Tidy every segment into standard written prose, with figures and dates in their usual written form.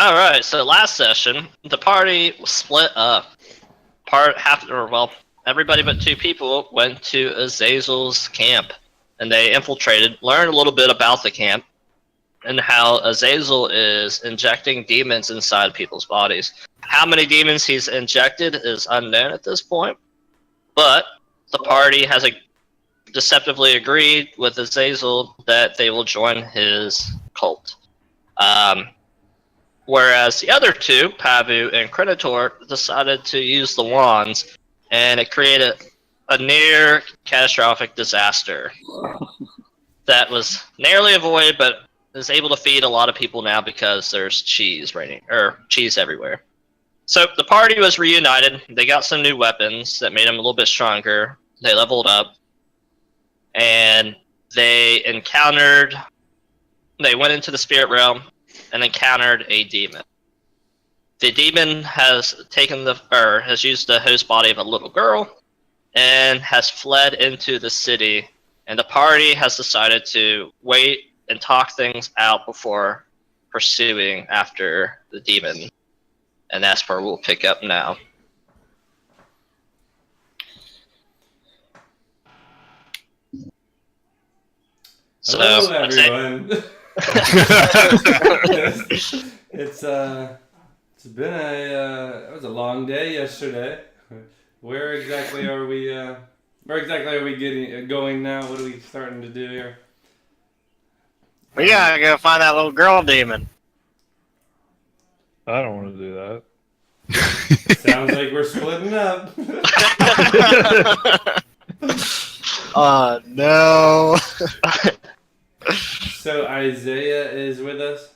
All right. So last session, the party was split up. Everybody but 2 people went to Azazel's camp, and they infiltrated, learned a little bit about the camp, and how Azazel is injecting demons inside people's bodies. How many demons he's injected is unknown at this point, but the party has deceptively agreed with Azazel that they will join his cult. Whereas the other 2, Pavu and Krinator, decided to use the wands, and it created a near catastrophic disaster that was narrowly avoided, but is able to feed a lot of people now because there's cheese everywhere. So the party was reunited. They got some new weapons that made them a little bit stronger. They leveled up, and they went into the spirit realm and encountered a demon. The demon has used the host body of a little girl and has fled into the city, and the party has decided to wait and talk things out before pursuing after the demon. And that's where we'll pick up now. Hello, everyone. It's been it was a long day yesterday. Where exactly are we going now? What are we starting to do here? We gotta go find that little girl demon. I don't want to do that. Sounds like we're splitting up. No. So Isaiah is with us?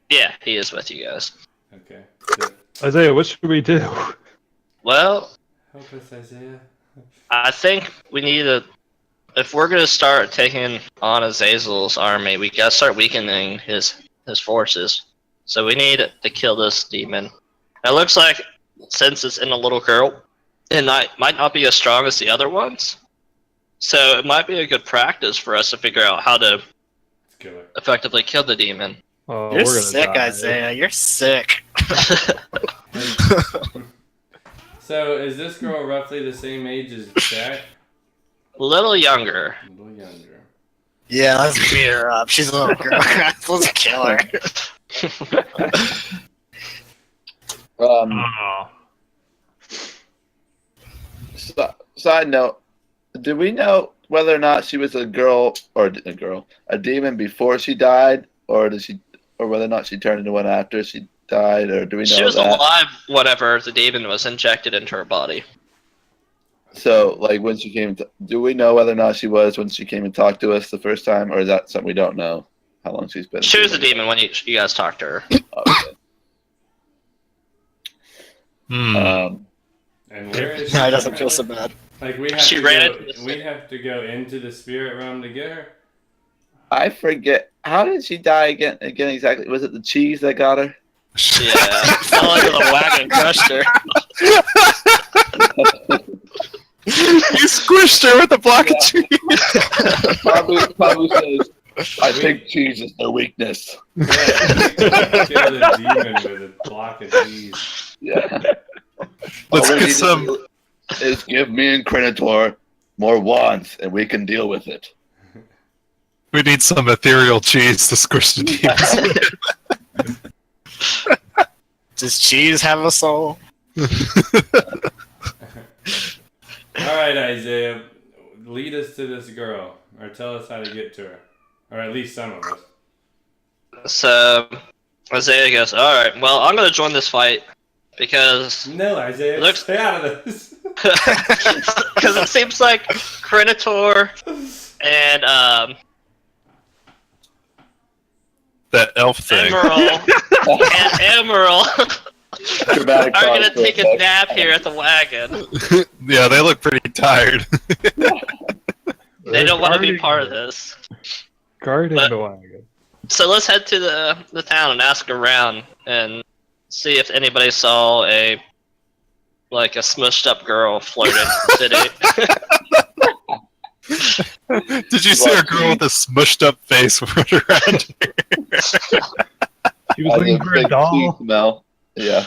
Yeah, he is with you guys. Okay. Isaiah, what should we do? Well, Help us, Isaiah. I think we need to... If we're going to start taking on Azazel's army, we got to start weakening his forces. So we need to kill this demon. It looks like, since it's in a little girl, it might not be as strong as the other ones. So it might be a good practice for us to figure out how to effectively kill the demon. Oh, You're sick, Isaiah. You're sick. So is this girl roughly the same age as Jack? A little younger. A little younger. Yeah, let's beat her up. She's a little girl. Let's kill her. Side note, do we know whether or not she was a demon before she died, or whether or not she turned into one after she died, or do we know She was that? alive whenever the demon was injected into her body. So, like, when she came, do we know whether or not she was when she came and talked to us the first time, or is that something we don't know? How long she's been? She was a demon when you guys talked to her. Okay. And where is she? No, it doesn't feel so bad. Like we have to go into the spirit realm to get her. I forget. How did she die again? Exactly. Was it the cheese that got her? Yeah. Fell under the wagon, crushed her. You squished her with a block of cheese. Probably says, I think cheese is their weakness. Yeah, kill the demon with a block of cheese. Yeah. Let's get some. Is give me and Krinator more wands, and we can deal with it. We need some ethereal cheese to squish the demons. Does cheese have a soul? Alright, Isaiah, lead us to this girl, or tell us how to get to her. Or at least some of us. So, Isaiah goes, alright, well, I'm going to join this fight, because... No, Isaiah, stay out of this! Because it seems like Krinator and, That elf thing. Emerald are going to take a nap here at the wagon. Yeah, they look pretty tired. They don't want to be part of this. Guarding the wagon. So let's head to the town and ask around and see if anybody saw a smushed up girl floating in the city. Did you see a girl with a smushed up face run around here? He was Has looking a for a big doll. cheese smell. Yeah.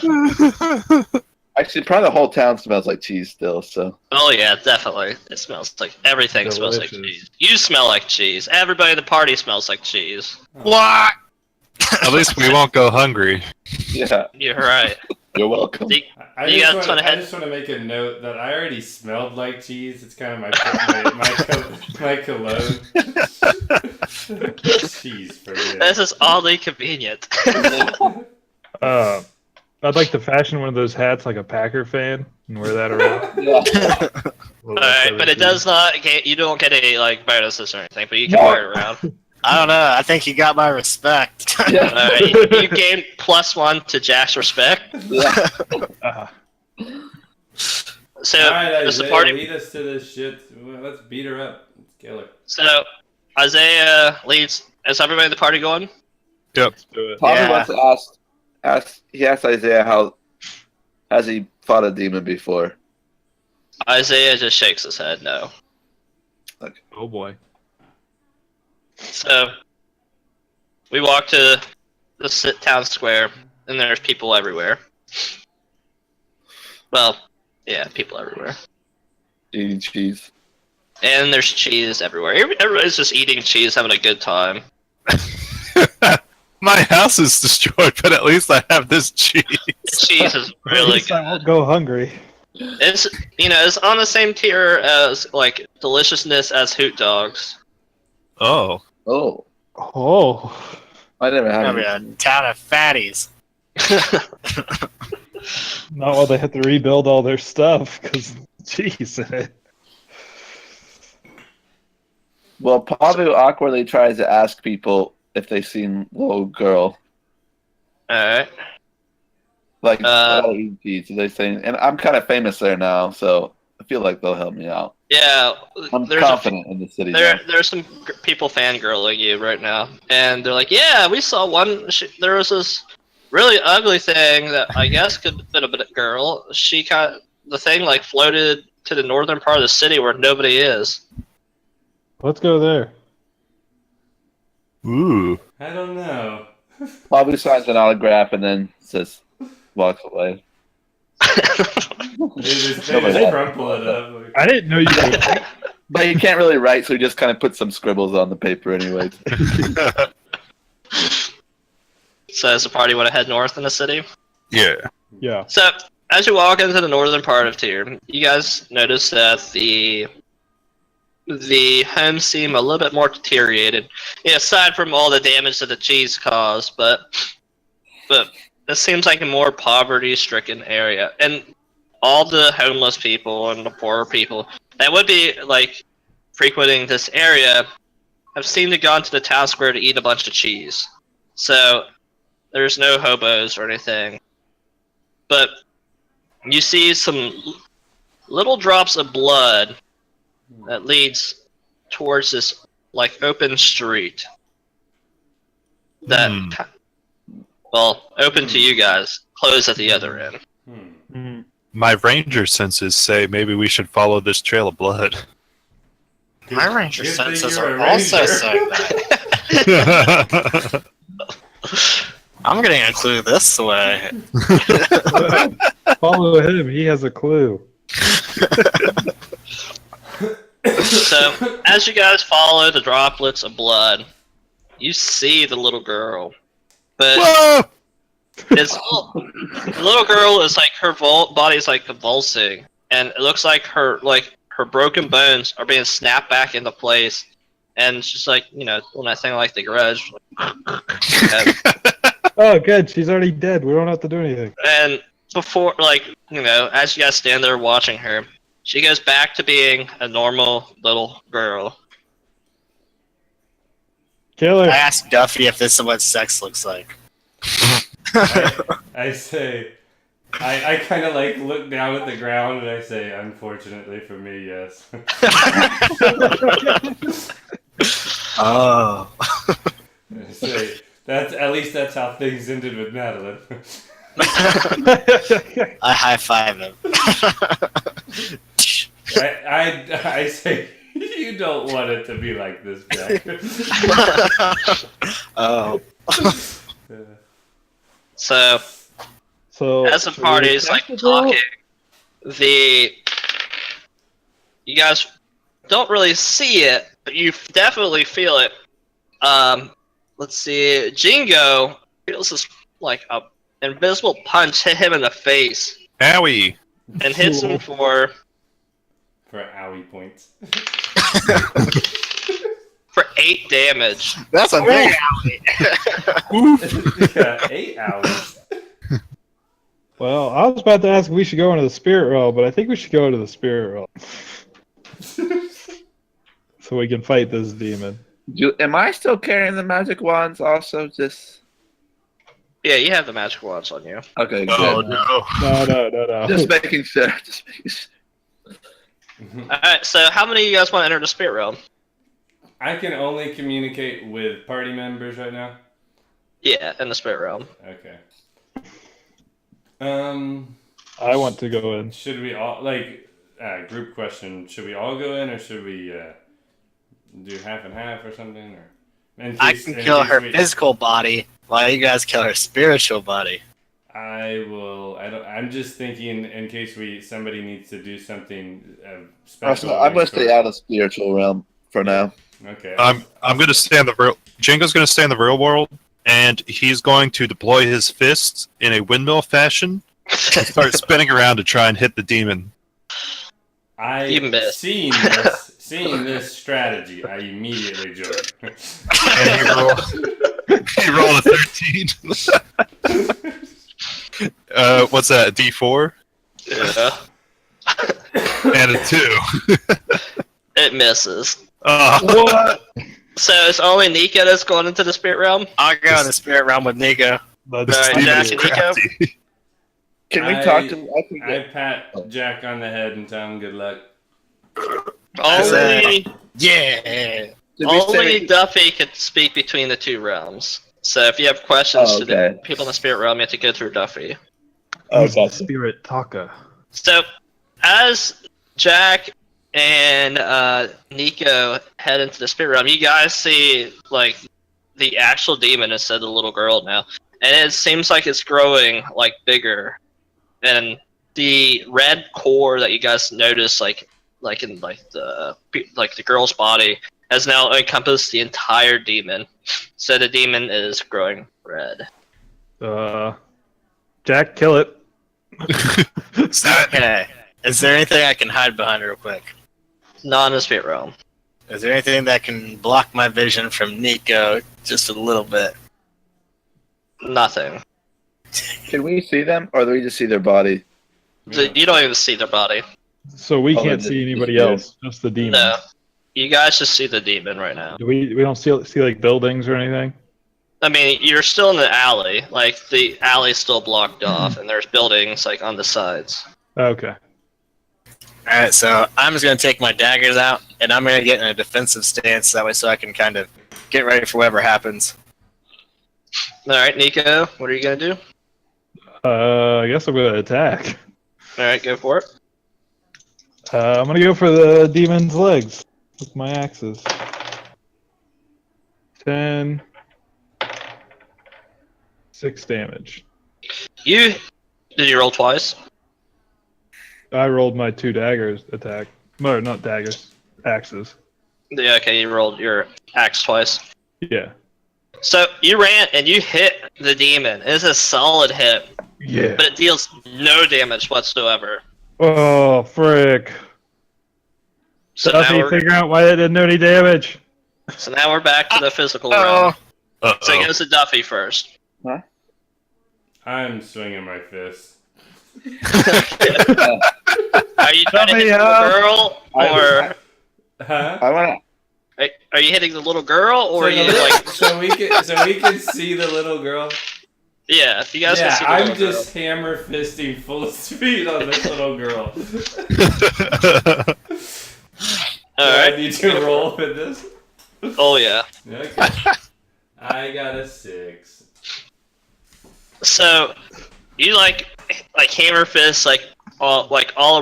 Actually, probably the whole town smells like cheese still. So Oh yeah, definitely. It smells like everything smells like Delicious. cheese. You smell like cheese. Everybody at the party smells like cheese. What? At least we won't go hungry. yeah, You're right. you're welcome. The- I You just, guys want, wanna I head- just want to make a note that I already smelled like cheese. It's kind of my cologne. Cheese for me. This is oddly convenient. I'd like to fashion one of those hats like a Packer fan and wear that around. Yeah. Alright, but it does not get, you don't get any like bonuses or anything, but you can No. wear it around. I don't know. I think you got my respect. Yeah. Alright, you gain +1 to Jack's respect. Yeah. Uh, So Alright, does the Isaiah, party lead us to this shit. Well, let's beat her up. Let's kill her. so Isaiah leads, is everybody in the party going? let's do it. Tommy Yeah. wants to ask. He asked Isaiah how has he fought a demon before. Isaiah just shakes his head no. Oh boy. So we walk to the town square, and there's people everywhere. Well, yeah, people everywhere. Eating cheese. And there's cheese everywhere. Everybody's just eating cheese, having a good time. My house is destroyed, but at least I have this cheese. The cheese is At really least I good. won't go hungry. It's it's on the same tier as like deliciousness as hoot dogs. Oh. Oh, Oh. I never had Gonna be it. a town of fatties. Not while they have to rebuild all their stuff because cheese in it. Well, Pavu awkwardly tries to ask people if they've seen little girl. Alright. Like, Uh, how to eat cheese. So they saying, and I'm kind of famous there now, so I feel like they'll help me out. Yeah, I'm there's confident in the city. there's some people fangirling you right now, and they're like, "Yeah, we saw one. There was this really ugly thing that I guess could have been a girl. The thing like floated to the northern part of the city where nobody is." Let's go there. Ooh. I don't know. Pavu signs an autograph and then says, walks away. They just crumple it up. I didn't know you could. But he can't really write, so he just kind of puts some scribbles on the paper anyways. So does the party want to head north in the city? Yeah. Yeah. So as you walk into the northern part of Tyr, you guys notice that the homes seem a little bit more deteriorated. Aside from all the damage that the cheese caused, but it seems like a more poverty-stricken area, and all the homeless people and the poorer people that would be like frequenting this area have seemed to gone to the town square to eat a bunch of cheese. So there's no hobos or anything, but you see some little drops of blood that leads towards this like open street that well, open to you guys, closed at the other end. Mm. My ranger senses say maybe we should follow this trail of blood. My ranger Good thing senses you're are a also ranger. saying that. I'm gonna include this way. Follow him. He has a clue. So, as you guys follow the droplets of blood, you see the little girl. But Whoa! the little girl is like her body is like convulsing, and it looks like her broken bones are being snapped back into place, and it's just like doing that thing like the Grudge. Oh, good. She's already dead. We don't have to do anything. And before, as you guys stand there watching her, she goes back to being a normal little girl. Killer. I asked Duffy if this is what sex looks like. I say, I kind of like look down at the ground and I say, unfortunately for me, yes. Oh. I say, at least that's how things ended with Madeline. I high five him. I say, you don't want it to be like this, Jack. Oh. So So as the so party we is like attack the girl? talking, you guys don't really see it, but you definitely feel it. Let's see. Jingo feels this like a invisible punch hit him in the face Owie. and hits him for owie points. 8 damage. That's a big alley. Yeah, 8 owies. Well, I was about to ask if we should go into the spirit realm, but I think we should go into the spirit realm so we can fight this demon. Am I still carrying the magic wands? Also, just Yeah, you have the magic wands on you. okay. Oh Good. no. No. Just making sure. Just making sure. Alright, so how many of you guys want to enter the spirit realm? I can only communicate with party members right now. Yeah, in the spirit realm. Okay. I want to go in. Should we all group question? Should we all go in, or should we do half and half or something? Or I can kill her physical body while you guys kill her spiritual body. I will. I'm just thinking in case somebody needs to do something special. I'm gonna stay out of spiritual realm for now. Okay. I'm gonna stay in the real. Jingo's gonna stay in the real world, and he's going to deploy his fists in a windmill fashion and start spinning around to try and hit the demon. You missed. Seeing this strategy, I immediately joined. And he rolled a 13. What's that? A D4 Yeah. and a 2. It misses. What? So it's only Nika that's going into the spirit realm? I'll go in the spirit realm with Nico. That's Alright, Demon Jack is and Nico? crafty. Can we talk to? I think I pat Jack on the head and tell him good luck. Only Yeah. did we only say- Duffy can speak between the two realms. So if you have questions Oh, to the okay. people in the spirit realm, you have to go through Duffy. Oh, He's the gotcha. spirit Taka. So as Jack and Nico head into the spirit realm, you guys see like the actual demon instead of the little girl now, and it seems like it's growing like bigger, and the red core that you guys noticed like in the girl's body has now encompassed the entire demon. So the demon is growing red. Jack, kill it. Okay. Is there anything I can hide behind real quick? Not in the spirit realm. Is there anything that can block my vision from Nico just a little bit? Nothing. Can we see them, or do we just see their body? So you don't even see their body. So we Oh, can't the- see anybody the- else, just the demon. No. You guys just see the demon right now. Do we don't see like buildings or anything? I mean, you're still in the alley. Like, the alley's still blocked off, and there's buildings, like, on the sides. Okay. Alright, so I'm just going to take my daggers out, and I'm going to get in a defensive stance that way so I can kind of get ready for whatever happens. Alright, Nico, what are you gonna do? I guess I'm gonna attack. Alright, go for it. I'm gonna go for the demon's legs with my axes. 10. 6 damage. Did you roll twice? I rolled my 2 daggers attack. No, not daggers. Axes. Yeah, okay, you rolled your axe twice. Yeah. So, you ran and you hit the demon. It's a solid hit, Yeah. but it deals no damage whatsoever. Oh, frick. So now, Duffy, we're, figure out why they didn't do any damage. so now we're back to the physical Oh, realm. So it Uh-oh. goes to Duffy first. I'm swinging my fist. Are you trying to hit Duffy, the little girl, or Huh? I want are you hitting the little girl, or are you like? so we can see the little girl. Yeah, if you guys can Yeah, see the I'm little just hammer fisting full speed on this little girl. girl. All Do I right. need to roll with this? Oh yeah. Okay. I got a 6. So you like hammer fist all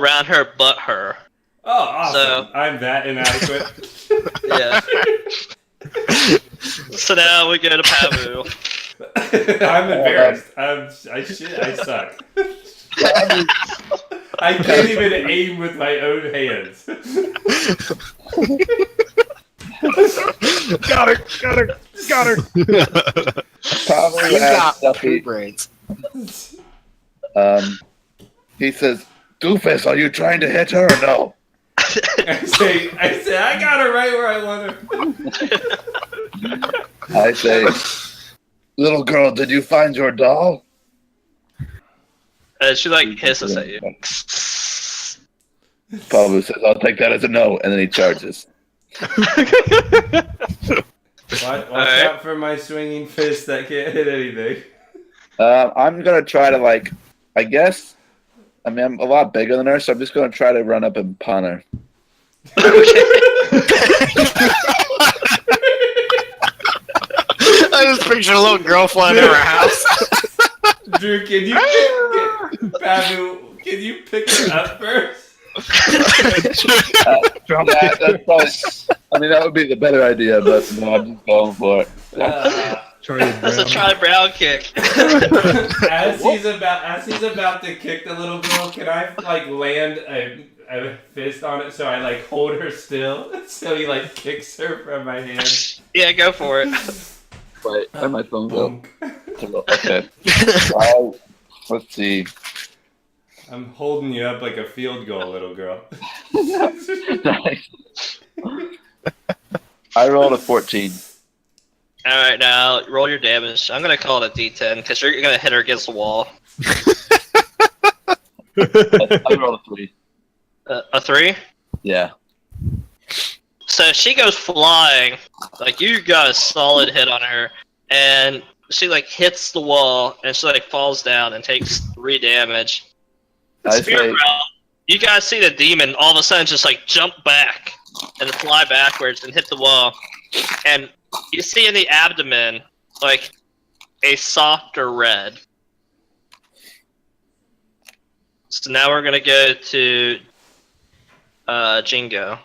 around her but her. Oh, awesome! So- I'm that inadequate. Yeah. So now we go to Pavu. I'm embarrassed. I suck. I can't even aim with my own hands. Got her. Probably You has got Duffy. poo brains. He says, "Doofus, are you trying to hit her or no?" I say, I got her right where I want her. I say, "Little girl, did you find your doll?" She like hisses at you. Pabu says, "I'll take that as a no," and then he charges. Watch out for my swinging fist that can't hit anything. I'm gonna try to I guess. I mean, I'm a lot bigger than her, so I'm just gonna try to run up and punt her. I just picture a little girl flying over her house. Drew, can you Babu, can you pick her up first? Drop Yeah, kick. that's probably. I mean, that would be the better idea, but no, I'm just going for it. Charlie That's a Brown. Charlie Brown kick. As he's about to kick the little girl, can I land a fist on it so I hold her still? So he kicks her from my hand. Yeah, go for it. Wait, where my phone go? Boom. Okay. Let's see. I'm holding you up like a field goal, little girl. Nice. I rolled a 14. Alright, now roll your damage. I'm gonna call it a D10 because you're gonna hit her against the wall. I rolled a 3. A 3? Yeah. So she goes flying. You got a solid hit on her. And she hits the wall and she falls down and takes 3 damage. I Spirit say, realm, you guys see the demon all of a sudden just jump back and fly backwards and hit the wall. And you see in the abdomen a softer red. So now we're gonna go to Jingo.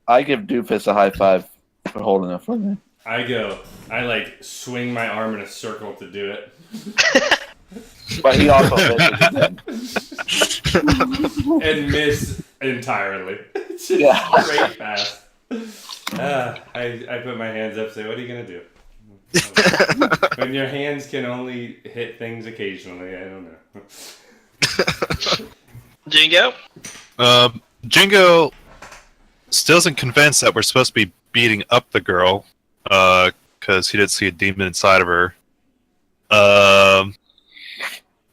I give Doofus a high five for holding it for me. I swing my arm in a circle to do it. But he also misses. And miss entirely. Yeah. Straight past. I put my hands up, say, what are you going to do? When your hands can only hit things occasionally, I don't know. Jingo? Jingo still isn't convinced that we're supposed to be beating up the girl, because he did see a demon inside of her.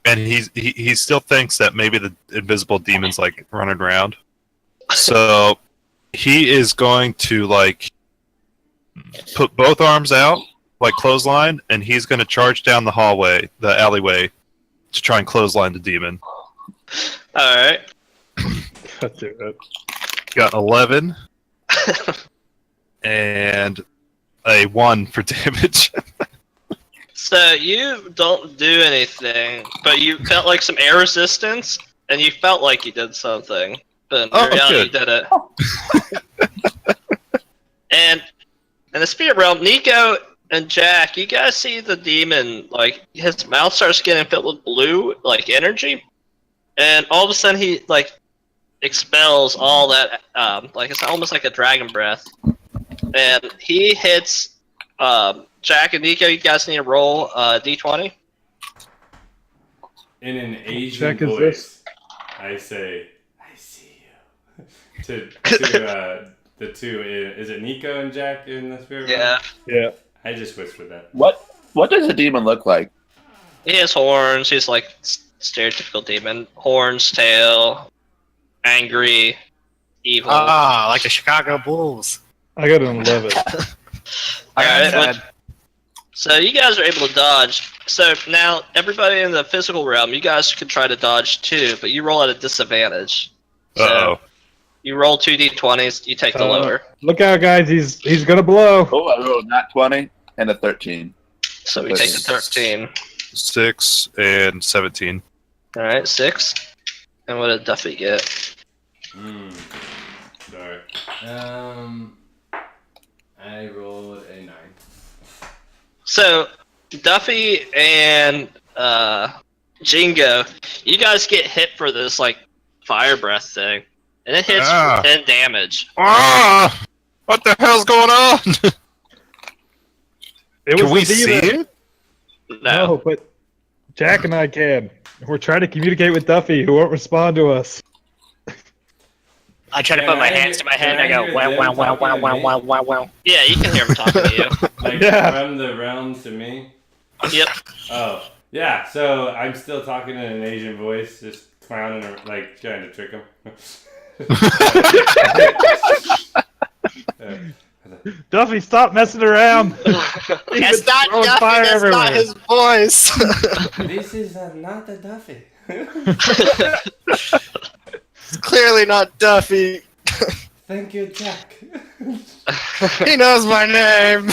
And he still thinks that maybe the invisible demon's running around. So he is going to put both arms out, clothesline, and he's going to charge down the alleyway, to try and clothesline the demon. Alright. Let's do it. Got 11 and a 1 for damage. So you don't do anything, but you felt some air resistance, and you felt like you did something. But in reality, you did it. And in the spirit realm, Nico and Jack, you guys see the demon, his mouth starts getting filled with blue, energy. And all of a sudden he, expels all that, it's almost like a dragon breath. And he hits, Jack and Nico, you guys need to roll D20. In an Asian Jack, is voice, this- I say, I see you. to the two, is it Nico and Jack in the spirit realm? Yeah. Yeah. I just whispered that. What does the demon look like? He has horns, he's stereotypical demon. Horns, tail, angry, evil. Like the Chicago Bulls. I got an 11. Alright, Alright, so you guys are able to dodge. So now everybody in the physical realm, you guys can try to dodge too, but you roll at a disadvantage. So Uh-oh. you roll 2d20s, you take the lower. Look out, guys. He's gonna blow. Oh, I rolled not 20 and a 13. So we take the 13. 6 and 17. Alright, 6. And what did Duffy get? Sorry. I rolled a 9. So Duffy and Jingo, you guys get hit for this like fire breath thing, and it hits Ah. for 10 damage. Ah! What the hell's going on? It Can was we the see demon. it? No. No, but Jack and I can. We're trying to communicate with Duffy, who won't respond to us. I try to Can put my I hands hear- to my head can and I I go, hear wow, them wow, wow, talking wow, to wow, me? wow, wow, wow. Yeah, you can hear him talking to you. Like Yeah. from the realm to me. Yep. Oh, yeah. So I'm still talking in an Asian voice, just clowning or like trying to trick him. Duffy, stop messing around. That's not throwing Duffy, fire that's not everywhere. his voice. This is not the Duffy. It's clearly not Duffy. Thank you, Jack. He knows my name.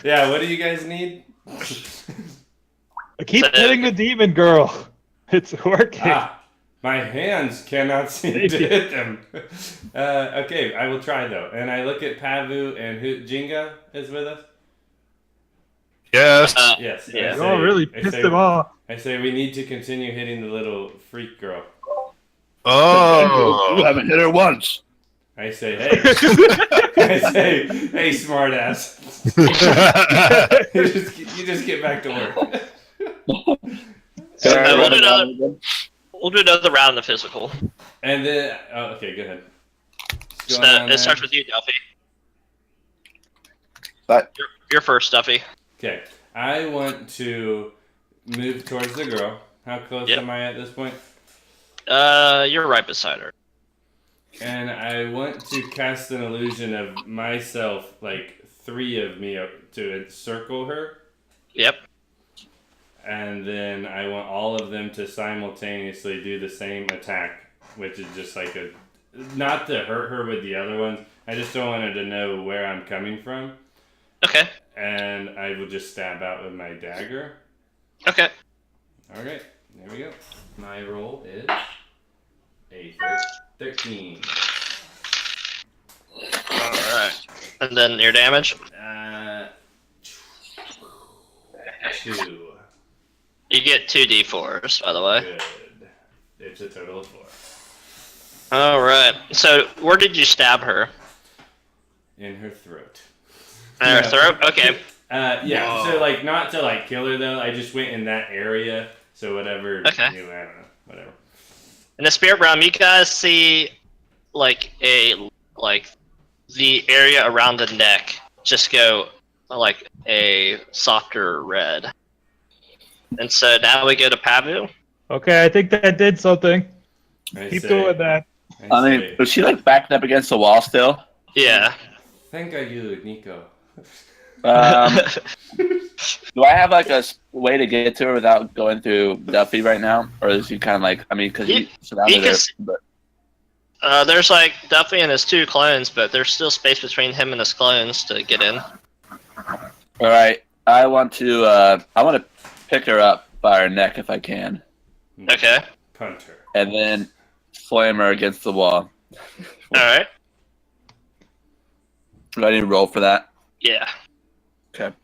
Yeah. What do you guys need? I keep hitting the demon girl. It's working. Ah, my hands cannot seem to hit them. Okay, I will try though. And I look at Pavu and who Jinga is with us. Yes. Yes. Yeah. I You all really I pissed say- him off. I say we need to continue hitting the little freak girl. You Oh. haven't hit her once. I say, hey. I say, hey, smartass. you just get back to work. Can I we'll run do it another- down again? We'll do another round of physical. And then, oh, okay, go ahead. What's So, going on it starts there? with you, Duffy. That- You're first, Duffy. Okay, I want to move towards the girl. How close Yep. am I at this point? You're right beside her. And I want to cast an illusion of myself, like 3 of me, to encircle her. Yep. And then I want all of them to simultaneously do the same attack, which is just like not to hurt her with the other ones. I just don't want her to know where I'm coming from. Okay. And I will just stab out with my dagger. Okay. Alright, there we go. My roll is a 13. Alright. And then your damage? 2. You get 2d4s, by the way. Good. It's a total of 4. Alright. So, where did you stab her? In her throat. In her Yeah. throat? Okay. Yeah, Whoa. so like not to like kill her though, I just went in that area, so whatever, Okay. you know, I don't know, whatever. In the spirit realm, you guys see like the area around the neck just go like a softer red. And so now we go to Pavu. Okay, I think that did something. I Keep say- doing that. I mean, say, was she like backed up against the wall still? Yeah. thank you, Nico. Do I have like a way to get to her without going through Duffy right now, or is she kind of like? I mean, because You- you surrounded you her. can s- There's like Duffy and his 2 clones, but there's still space between him and his clones to get in. All right, I want to pick her up by her neck if I can, Okay. Punch her. and then slam her against the wall. Alright. Do I need to roll for that? Yeah. Okay.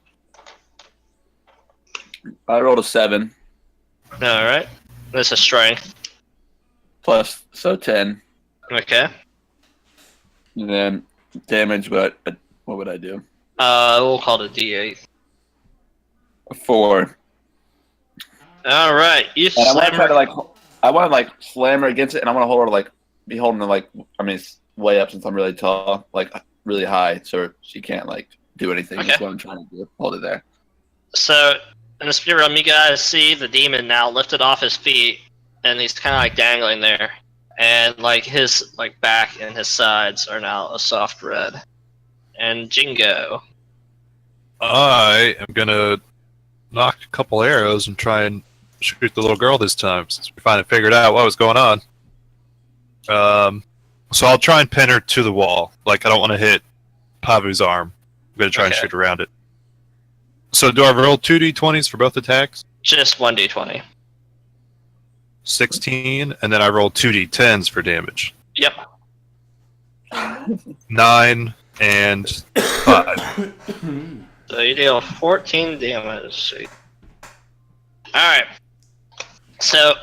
I rolled a 7 Alright. This is strength. plus, so 10, Okay. and then damage. What would I do? We'll call it a D8. A 4. Alright. You And I want slam to try her. to like slam her against it, and I want to hold her like be holding her like it's way up since I'm really tall, like really high, so she can't like do anything. Okay. That's what I'm trying to do. Hold it there. So, in the spirit realm, you guys see the demon now lifted off his feet, and he's kind of like dangling there. And like his like back and his sides are now a soft red. And Jingo. I am gonna knock a couple arrows and try and shoot the little girl this time, since we finally figured out what was going on. So I'll try and pin her to the wall. Like, I don't want to hit Pavu's arm. I'm gonna try and Okay. shoot around it. So do I roll 2d20s for both attacks? Just 1d20. 16, and then I roll 2d10s for damage. Yep. 9 and 5. So you deal 14 damage. Alright. So,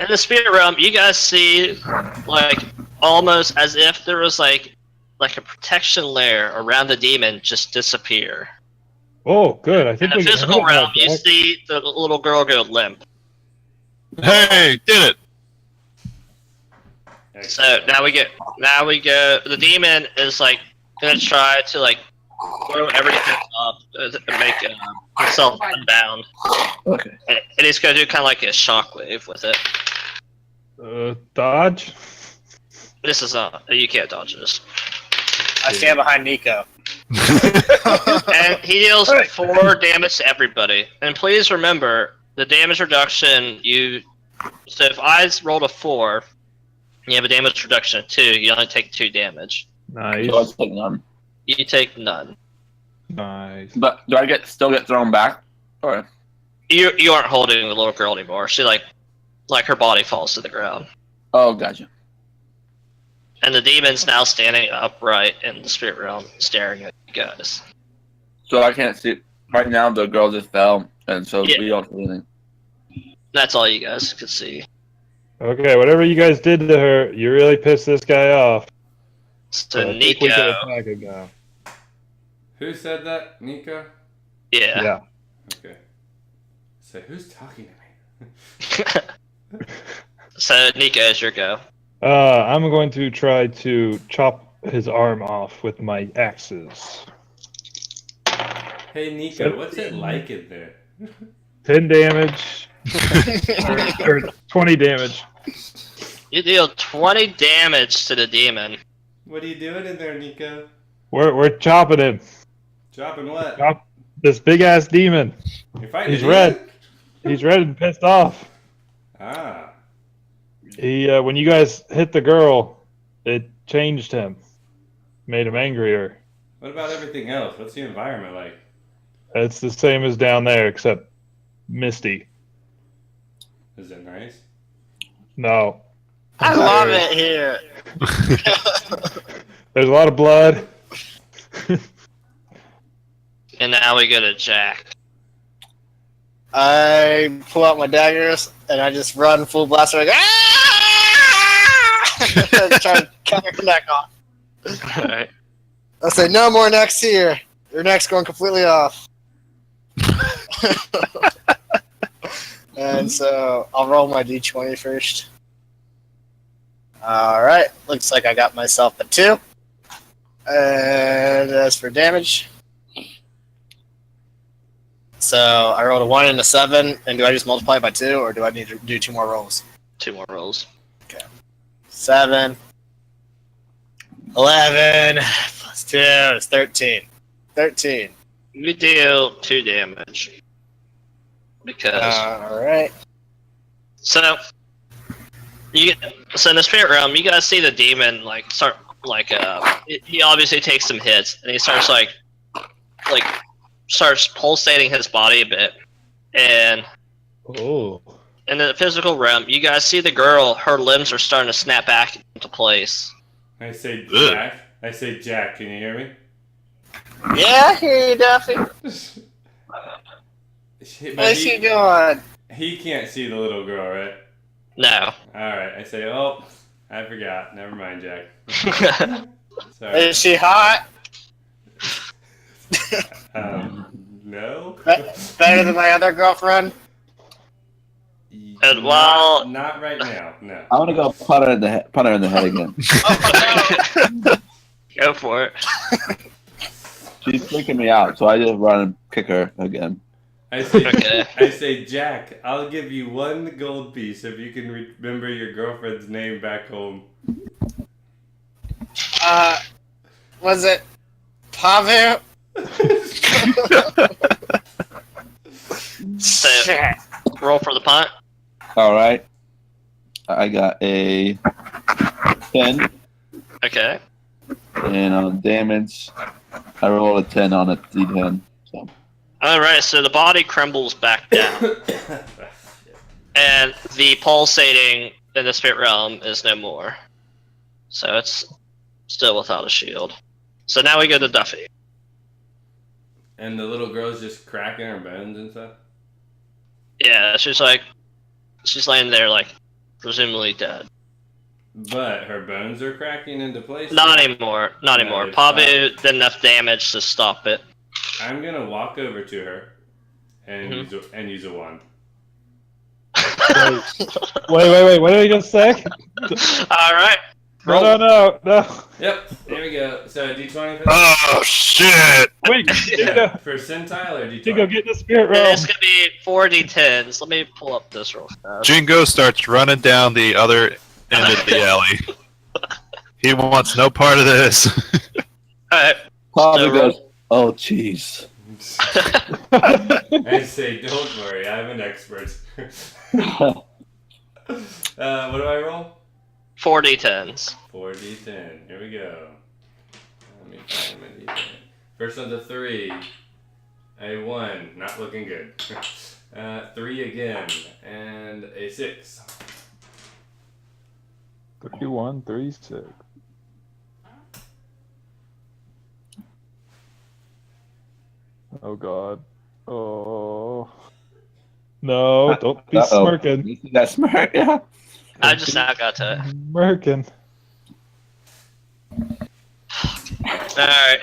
in the spirit realm, you guys see, like, almost as if there was, like a protection layer around the demon just disappear. Oh, good. I think In the we can physical hit that realm, you back. see the little girl go limp. Hey, did it! So now we go. The demon is like gonna try to like throw everything up to make himself unbound, Okay. and he's gonna do kind of like a shockwave with it. Dodge. This is you can't dodge this. I stand behind Nico. And he deals 4 damage to everybody. And please remember the damage reduction. So if I rolled a 4, you have a damage reduction of 2. You only take 2 damage. Nice. So I take none. You take none. Nice. But do I still get thrown back? Or You aren't holding the little girl anymore. She like her body falls to the ground. oh, gotcha. And the demon's now standing upright in the spirit realm, staring at you guys. So I can't see right now. The girl just fell, and so Yeah. we don't see anything. That's all you guys could see. Okay, whatever you guys did to her, you really pissed this guy off. So I think we can Nico, attack him now. Who said that? Nico? yeah. Okay. So who's talking to me? So Nico, it's your go. I'm going to try to chop his arm off with my axes. Hey Nico, what's it like in there? 10 damage. or 20 damage. You deal 20 damage to the demon. What are you doing in there, Nico? We're chopping him. Dropping what? Chop this big ass demon. You're fighting He's a red. demon? He's red and pissed off. Ah. He when you guys hit the girl, it changed him. Made him angrier. What about everything else? What's the environment like? It's the same as down there, except misty. Is it nice? No. I love it here. There's a lot of blood. And now we go to Jack. I pull out my daggers and I just run full blast. And I go, ah! Try to cut her neck off. Alright. I say, no more necks here. Your neck's going completely off. And so I'll roll my d20 first. Alright, looks like I got myself a 2. And as for damage, so I rolled a 1 and a 7, and do I just multiply it by 2, or do I need to do 2 more rolls? 2 more rolls. 7, 11, plus 2 is 13. 13. You deal 2 damage. Because Alright. so in the spirit realm, you guys see the demon like start like he obviously takes some hits and he starts like starts pulsating his body a bit, and Oh. in the physical realm, you guys see the girl. Her limbs are starting to snap back into place. I say Ugh. Jack. I say Jack. Can you hear me? Yeah, I hear you, Duffy. Shit, How's she doing? he can't see the little girl, right? No. Alright, I say, oh, I forgot. Never mind, Jack. Sorry. Is she hot? No? Better than my other girlfriend? And while- Not right now, no. I want to go punt her in the head again. Go for it. She's freaking me out, so I just run and kick her again. I say, Okay. I say, Jack, I'll give you 1 gold piece if you can remember your girlfriend's name back home. Was it Pavu? So Shit. roll for the punt. All right. I got a 10, Okay. and on damage, I rolled a 10 on a D10. So All right. So the body crumbles back down, and the pulsating in the spirit realm is no more. So it's still without a shield. So now we go to Duffy. And the little girl's just cracking her bones and stuff. Yeah, she's laying there like presumably dead. But her bones are cracking into place. Not anymore. Not No, anymore. they've Pabu did enough damage to stop it. I'm gonna walk over to her and Mhm. use a wand. Wait. What did he just say? All right. No. Yep, there we go. So D20 for that? Oh shit! Wait, Jingo, Percentile or D20? Jingo, get in the spirit realm. It's gonna be 4d10s. Let me pull up this real fast. Jingo starts running down the other end of the alley. He wants no part of this. Alright. Papa So- goes, oh, jeez. I say, don't worry, I'm an expert. What do I roll? 4d10s. 4d10. Here we go. Let me find my d10. First one's a 3. A 1. Not looking good. 3 again. And a 6. 31, 36. Oh God. Oh. No, don't be Uh-oh. smirking. You see that smirk? Yeah. I just now got to it. Smirking. Alright.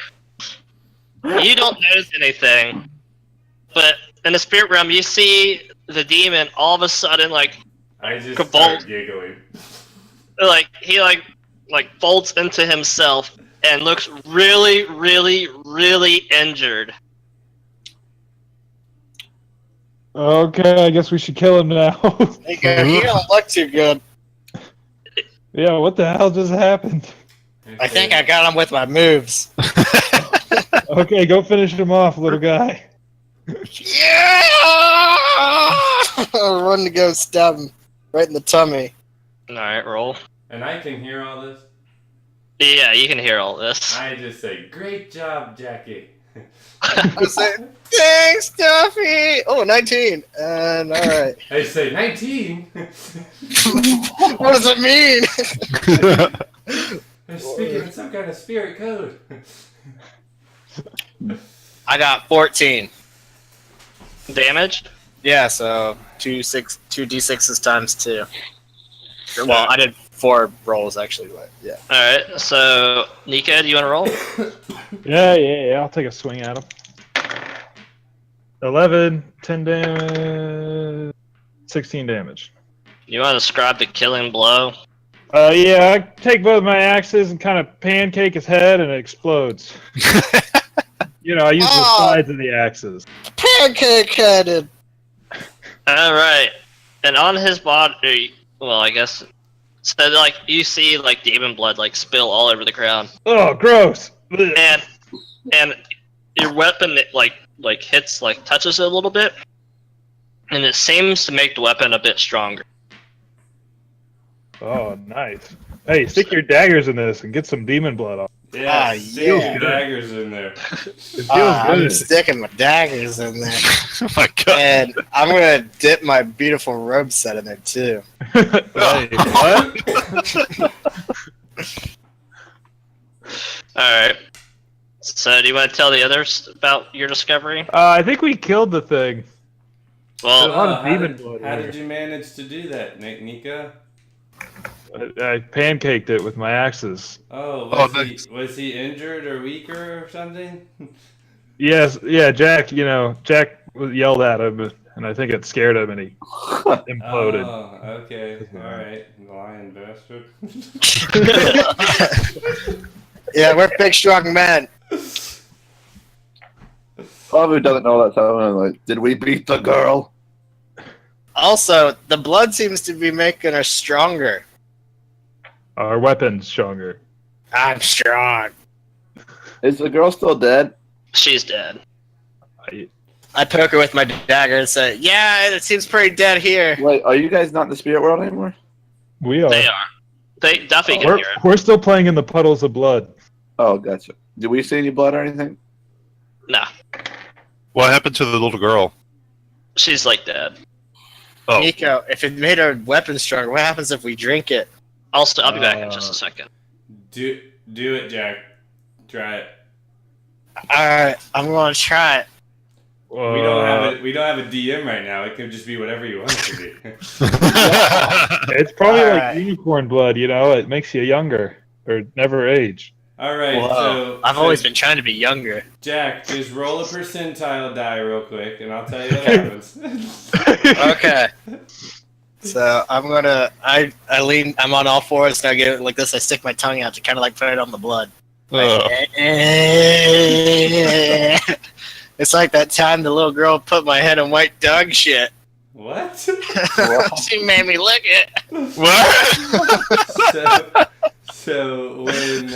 You don't notice anything, but in the spirit realm, you see the demon all of a sudden, like I just Cabal. start giggling. he folds into himself and looks really, really, really injured. Okay, I guess we should kill him now. Hey, you don't look too good. Yeah, what the hell just happened? I think I got him with my moves. Okay, go finish him off, little guy. Yeah! Run to go stab him right in the tummy. Alright, roll. And I can hear all this. Yeah, you can hear all this. I just say, great job, Jackie. I say, thanks, Duffy! Oh, 19. And alright. I say, 19? What does it mean? They're speaking in some kind of spirit code. I got 14. Damage? Yeah, so 2d6s times 2. Well, I did 4 rolls actually, but yeah. Alright, so Nika, do you want to roll? Yeah, I'll take a swing at him. 11, 10 damage, 16 damage. You want to describe the killing blow? Yeah, I take both my axes and kind of pancake his head and it explodes. You know, I use the Oh. sides of the axes. Pancake headed! Alright. And on his body, well, I guess, so like, you see, like, demon blood, like, spill all over the ground. Oh, gross! Ugh. And your weapon, like hits, like, touches it a little bit. And it seems to make the weapon a bit stronger. Oh, nice. Hey, stick your daggers in this and get some demon blood off. Yeah, Ah, stick yeah. your daggers in there. It feels I'm good. sticking my daggers in there. Oh my god. And I'm gonna dip my beautiful robe set in there too. Hey, what? Alright. So, do you want to tell the others about your discovery? I think we killed the thing. Well, A lot of how demon did- blood How here. did you manage to do that, Nika? I pancaked it with my axes. Oh, Oh, was, nice. was he injured or weaker or something? Yes, yeah, Jack yelled at him, and I think it scared him, and he imploded. Oh, okay. Alright. Lion bastard. Yeah, we're big strong men. Papa doesn't know that, so I'm like, did we beat the girl? Also, the blood seems to be making us stronger. Our weapon's stronger. I'm strong. Is the girl still dead? she's dead. I poke her with my dagger and say, yeah, it seems pretty dead here. Wait, are you guys not in the spirit world anymore? We are. They are. Duffy can We're, hear it. we're still playing in the puddles of blood. Oh, gotcha. Did we see any blood or anything? No, What happened to the little girl? she's like dead. Oh, Nico, if it made our weapon stronger, what happens if we drink it? I'll be back in just a second. Do it, Jack. Try it. Alright, I'm gonna try it. We don't have a DM right now. It could just be whatever you want it to be. It's probably like Alright. unicorn blood, you know? It makes you younger or never age. All right. Whoa. So I've always been trying to be younger. Jack, just roll a percentile die real quick, and I'll tell you what happens. Okay. So I'm gonna I lean. I'm on all fours. And I get it like this. I stick my tongue out to kind of like put it on the blood. Ugh. It's like that time the little girl put my head in white dog shit. What? She made me lick it. What? So when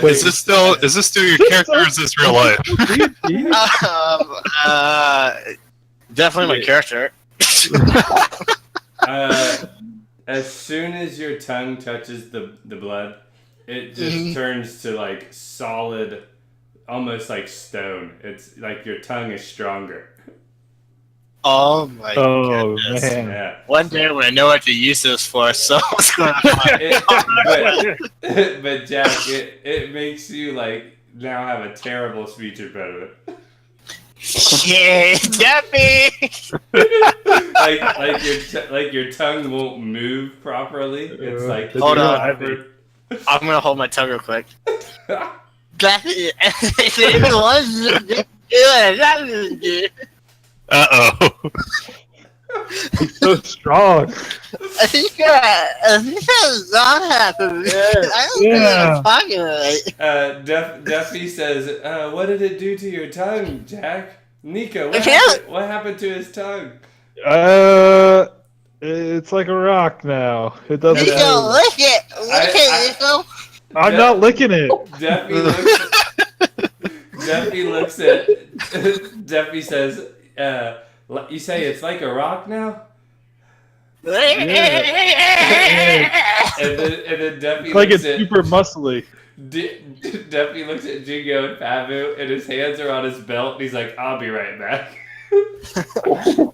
Is this still your character or is this real life? Definitely my character. as soon as your tongue touches the blood, it just turns to like solid, almost like stone. It's like your tongue is stronger. Oh my goodness. Man. Yeah. One day when I know what to use this for, someone's gonna But Jack, it makes you like now have a terrible speech impediment. Yeah, Debbie! like your tongue won't move properly. It's like Hold on. awkward. I'm gonna hold my tongue real quick. Uh-oh. He's so strong. I think that's not happening. I don't Yeah. know what I'm talking about. Duffy says, "What did it do to your tongue, Jack?" Nico, Yeah. what happened to his tongue? It's like a rock now. It doesn't. Nico, move. lick it! Lick it, Nico! I'm not licking it. Duffy looks at. Duffy says, "You say it's like a rock now?" And then Duffy It's like looks it's at super muscly. Duffy looks at Jingo and Pavu, and his hands are on his belt, and he's like, "I'll be right back."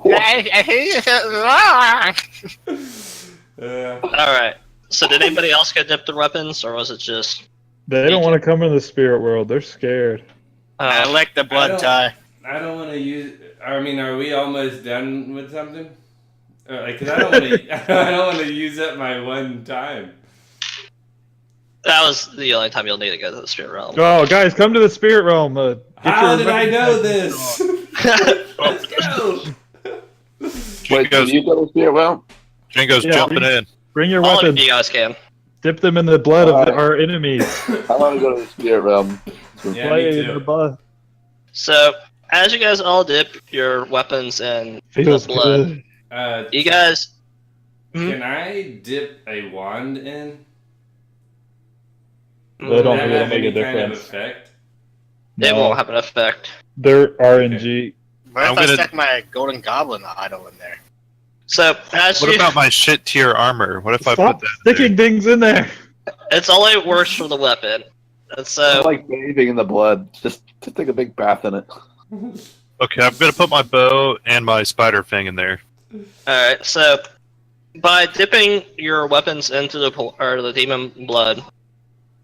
I think it's wrong! Alright. So did anybody else get dipped in weapons, or was it just... They don't want to come into the spirit world. They're scared. I like the blood tie. I don't want to use. I mean, are we almost done with something? Because I don't want to. I don't want to use up my one time. That was the only time you'll need to go to the spirit realm. Oh, guys, come to the spirit realm. How did I know this? Let's go. Wait, can you go to Spirit Realm? Jingo's Yeah, jumping in. Bring your All of weapons. you guys can. Dip them in the blood of Alright. our enemies. I want to go to the Spirit Realm. Yeah, Play me in the too. blood. So, as you guys all dip your weapons in Feels the blood, good. you guys... Can I dip a wand in? They Would don't that really have make a any kind of difference. effect? It No. won't have an effect. They're RNG. What if I'm I gonna- stuck my golden goblin idol in there? So, as What you... about my shit tier armor? What if I Stop put that in sticking things in there. It's only worse for the weapon. And I so, like bathing in the blood. Just take a big bath in it. there? Okay, I'm gonna put my bow and my spider fang in there. alright, so by dipping your weapons into the demon blood,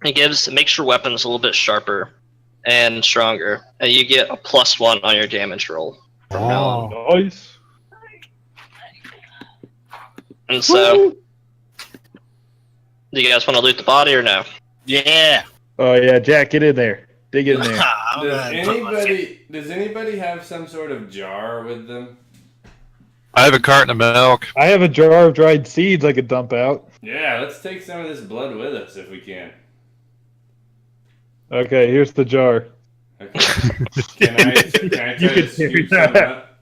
it makes your weapons a little bit sharper and stronger, and you get a +1 on your damage roll from now on. Nice. And so, do you guys want to loot the body or no? Yeah! Oh yeah, Jack, get in there. Dig in there. I'm gonna put my Does anybody have some sort of jar with them? I have a carton of milk. I have a jar of dried seeds I could dump out. Yeah, let's take some of this blood with us if we can. Okay, here's the jar. Okay. Can I try You to can scoop carry some that. up?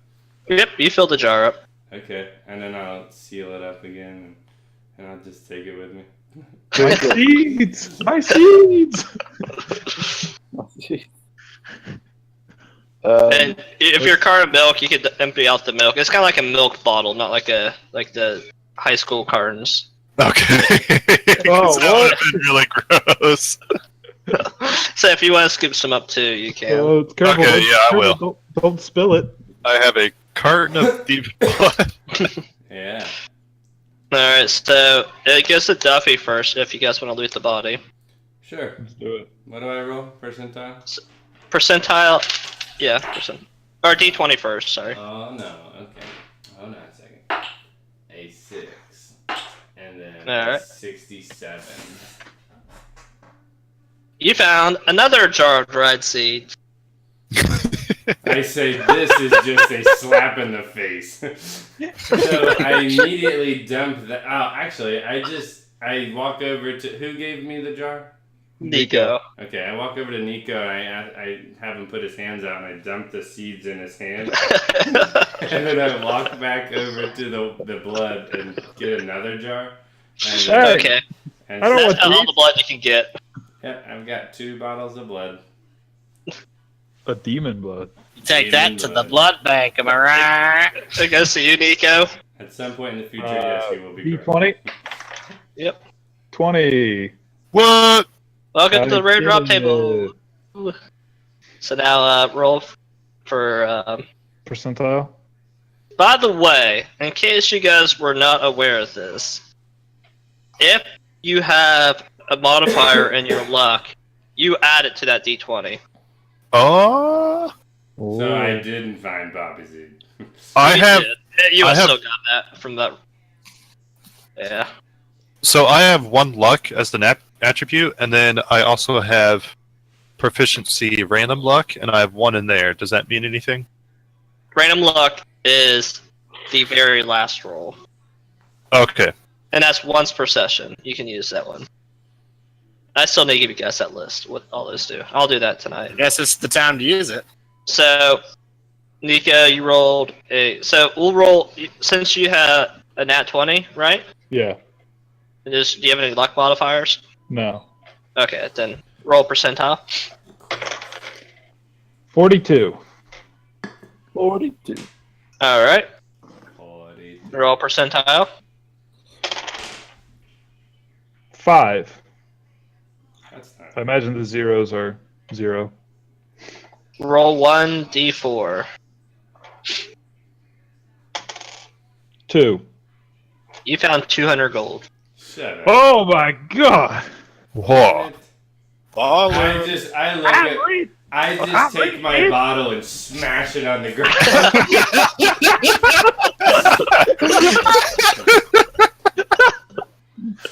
Yep, you fill the jar up. Okay, and then I'll seal it up again, and I'll just take it with me. My seeds! My seeds! And if you're a carton of milk, you could empty out the milk. It's kind of like a milk bottle, not like the high school cartons. Okay. Oh, That would have been really gross. So if you want to scoop some up too, you can. Oh, it's careful. Okay, yeah, I will. Don't spill it. I have a carton of deep blood. Yeah. Alright, so it goes to Duffy first if you guys want to loot the body. Sure. Let's do it. What do I roll? Percentile? Percentile, Yeah, percent. Or D20 first, sorry. Oh no, okay. Hold on a second. A 6. And then Alright. 67. You found another jar of dried seeds. I say this is just a slap in the face. So I immediately dump that. Oh, actually, I walk over to who gave me the jar? Nico. Okay, I walk over to Nico and I have him put his hands out and I dump the seeds in his hand. And then I walk back over to the blood and get another jar. And, Hey. Okay. and I don't That's want all these. the blood you can get. yeah, I've got 2 bottles of blood. A demon blood. Take that to the blood bank, am I right? It goes to you, Nico. At some point in the future, yes, you will be correct. D20. Yep. 20. What? Welcome to the rare drop Getting table. it. So now roll for. Percentile. By the way, in case you guys were not aware of this, if you have a modifier in your luck, you add it to that D20. Oh, So I didn't find Poppy seed. I You have. did. You I have have- still got that from that. Yeah. So I have 1 luck as the attribute, and then I also have proficiency random luck, and I have 1 in there. Does that mean anything? Random luck is the very last roll. Okay. And that's once per session. You can use that one. I still need to give you guys that list, what all those do. I'll do that tonight. Guess it's the time to use it. So, Nico, you rolled a... So, we'll roll... Since you had a nat 20, right? Yeah. Do you have any luck modifiers? No. Okay, then roll percentile. 42. 42. Alright, 40. roll percentile. 5. That's not. I imagine the zeros are 0. Roll 1d4. 2. You found 200 gold. Shut up. Oh my god! Whoa. Oh, I just take my bottle and smash it on the ground.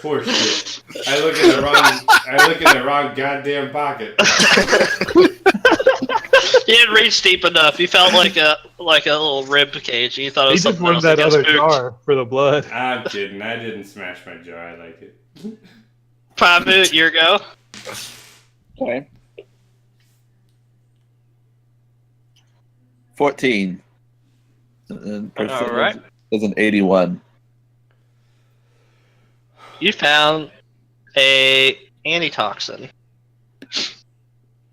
Poor shit. I look in the wrong goddamn pocket. You didn't reach deep enough. You felt like a little rib cage. You thought it He was just something else. wanted that You got other spooked. jar for the blood. I'm kidding. I didn't smash my jar. I like it. Pavu, your go. Okay. 14. And percentage Alright. is an 81. You found a antitoxin.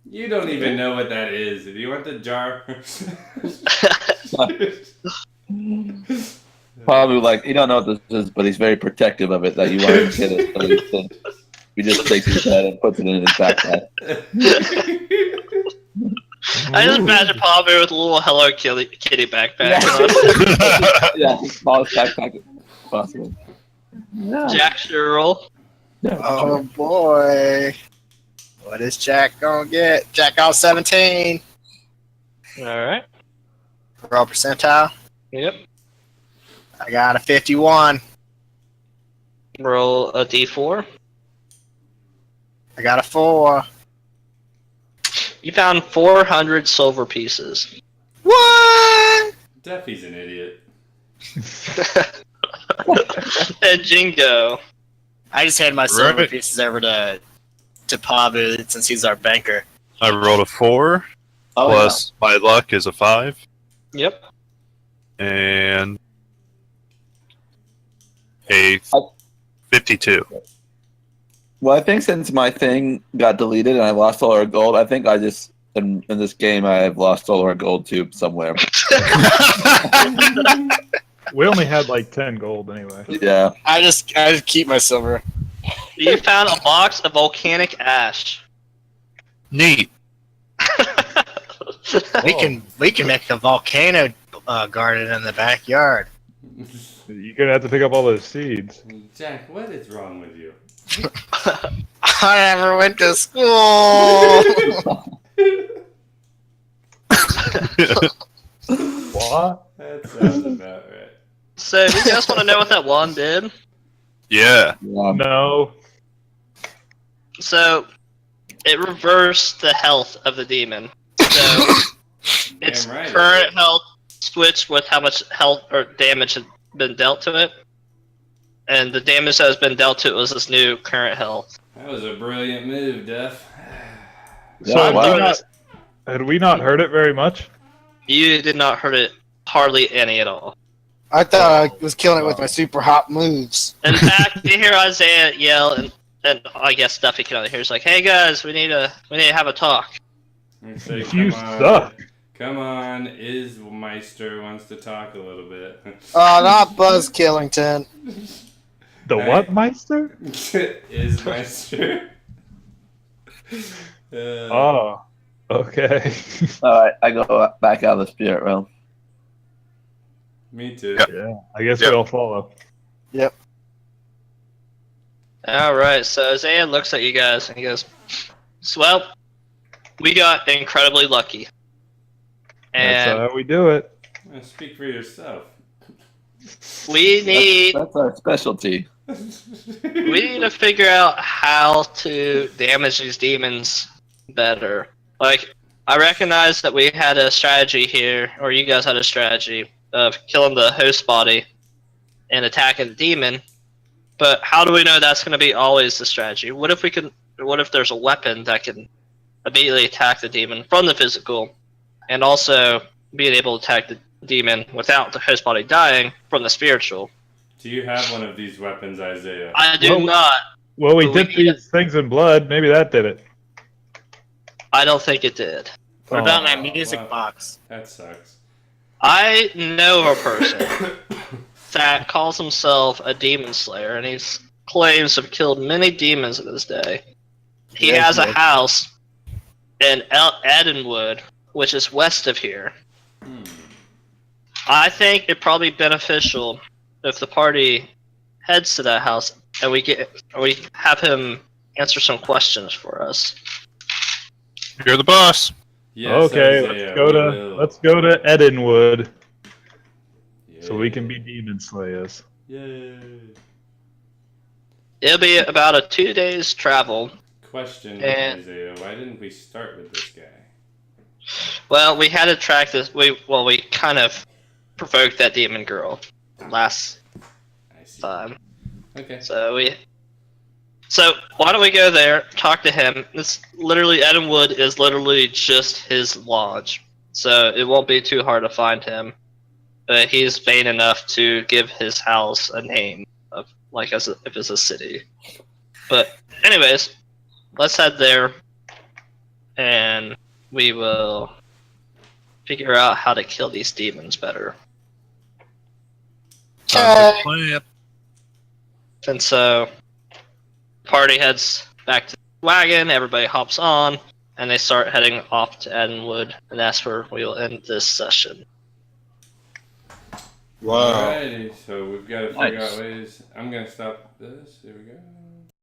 You don't even know what that is. Do you want the jar? Probably like, you don't know what this is, but he's very protective of it that you want him to get it. So he just takes his head and puts it in his backpack. I just imagine Pavu with a little Hello Kitty backpack. Yeah, smallest backpack possible. Yeah. Jack's your roll. oh boy. What is Jack gonna get? Jack got 17. Alright. Roll percentile. Yep. I got a 51. Roll a d4. I got a 4. You found 400 silver pieces. What? Duffy's an idiot. And Jingo. I just had my silver Right. pieces over to Pavu since he's our banker. I rolled a 4, Oh, plus my luck is a 5, Yep. and a 52. yeah. Well, I think since my thing got deleted and I lost all our gold, I think I just in this game I've lost all our gold too somewhere. We only had like 10 gold anyway. Yeah. I just keep my silver. You found a box of volcanic ash. Neat. We can make a volcano garden in the backyard. You're gonna have to pick up all those seeds. Jack, what is wrong with you? I never went to school. What? That sounds about right. So, do you guys want to know what that wand did? Yeah. No. So, it reversed the health of the demon. So, its Damn right it current did. health switched with how much health or damage had been dealt to it. And the damage that has been dealt to it was this new current health. That was a brilliant move, Duff. So Yeah, had wow. we not heard it very much? You did not hurt it hardly any at all. I thought I was killing it with my super hot moves. In fact, you hear Isaiah yell, and I guess Duffy can only hear. He's like, "Hey guys, we need to have a talk." I say, You come on. suck. Come on, Meister wants to talk a little bit. Not Buzz Killington. The what, Meister? Is Meister. Oh, okay. Alright, I go back out of the spirit realm. Me too. Yep. Yeah, I guess Yep. we all follow. All right, so Isaiah looks at you guys and he goes, "So, well, we got incredibly lucky, That's and how we do it. Speak for yourself. we need That's our specialty. we need to figure out how to damage these demons better. Like, I recognize that we had a strategy here, or you guys had a strategy of killing the host body and attacking the demon. But how do we know that's going to be always the strategy? What if there's a weapon that can immediately attack the demon from the physical, and also being able to attack the demon without the host body dying from the spiritual? Do you have one of these weapons, Isaiah? I do Well, not. Well, we But we dipped need these things in blood. Maybe that did it. I don't think it did. What about Oh, my music wow. box? That sucks. I know a person that calls himself a demon slayer, and he claims to have killed many demons in his day. He Yeah, has a yeah. house in Edenwood, which is west of here. Hmm. I think it'd probably be beneficial if the party heads to that house and we have him answer some questions for us. You're the boss. Yes, Okay, Isaiah, let's go to Edenwood so we Yeah. can be demon slayers. Yay. It'll be about a 2 days travel. Question, And- Isaiah. Why didn't we start with this guy? Well, we had to track this. We kind of provoked that demon girl last I see. time. Okay. So why don't we go there, talk to him? Edenwood is literally just his lodge, so it won't be too hard to find him. But he's vain enough to give his house a name of if it's a city. But anyways, let's head there, and we will figure out how to kill these demons better. Sounds like a plan. And so, party heads back to the wagon, everybody hops on, and they start heading off to Edenwood, and that's where we will end this session. Wow. Alrighty, so we've got to figure Nice. out ways. I'm gonna stop this. Here we go.